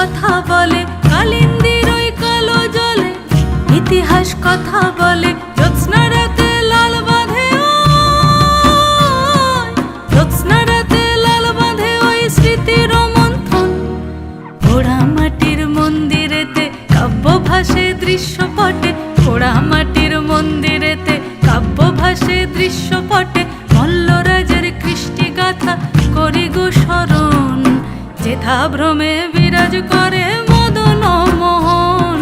কথা বলে, কালিন্দির ওই কালো জলে ইতিহাস কথা বলে। জ্যোৎস্না রাতে লাল বাঁধে, জ্যোৎস্না রাতে লাল বাঁধে ওই স্মৃতির মন্থন। পোড়া মাটির মন্দিরেতে কাব্য ভাসে দৃশ্যপটে, পোড়া মাটির মন্দিরেতে কাব্য ভাসে দৃশ্যপটে। মল্লরাজের কৃষ্টি গাথা করি গো স্মরণ, যেথা ভ্রমে বিরাজ করে মদন মোহন,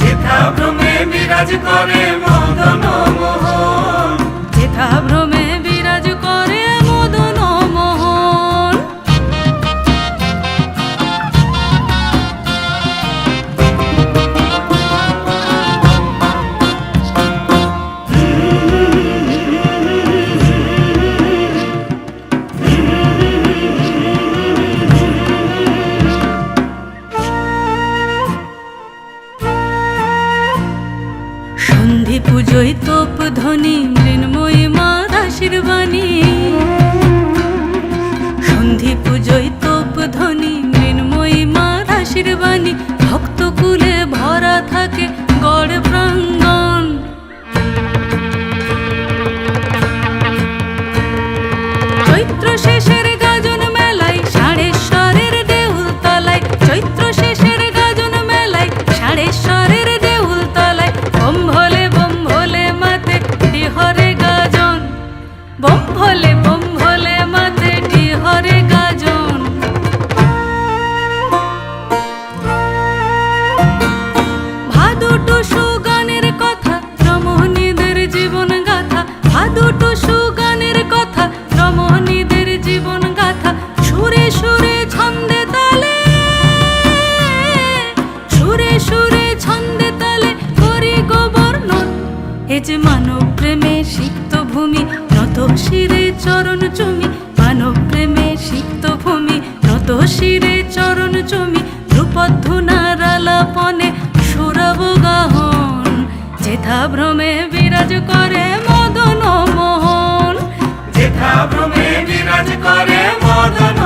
যেথা ভ্রমে বিরাজ করে মদন মোহন, যেথা ভ্রমে বিরাজ করে মদন মোহন। সন্ধি পুজোয় তোপ ধ্বনি, মৃন্ময়ী মার আশীর্বাণী। সন্ধি পুজোয় তোপ ধ্বনি, মৃন্ময়ী মার আশীর্বাণী। ভক্তকুলে ভরা থাকে গড় প্রাঙ্গণ, চৈত্র শেষের গাজন মেলায় ষাঁড়েশ্বরের দেউল তলায়, চৈত্র শেষের গাজন মেলায় ষাঁড়েশ্বরের দেউল তলায়। বোম ভোলে মাতে ডিহরে গাজন, বোম ভোলে মাতে ডিহরে গাজন। ভাদু টুসু গানের কথা, রমণীদের জীবন গাথা। ভাদু টুসু গানের কথা, রমণীদের জীবন গাথা। সুরে সুরে ছন্দে তালে, সুরে সুরে ছন্দে তালে করি গোবর্ণন। এ যে মানব প্রেমে সিক্ত ভূমি, নত শিরে চরণ চুমি। মানব প্রেমে সিক্ত ভূমি, নত শিরে চরণ চুমি। ধ্রুপধুনার আলাপনে সুরব গাহন, যেথা ভ্রমে বিরাজ করে মদন মোহন, যেথা ভ্রমে বিরাজ করে মদন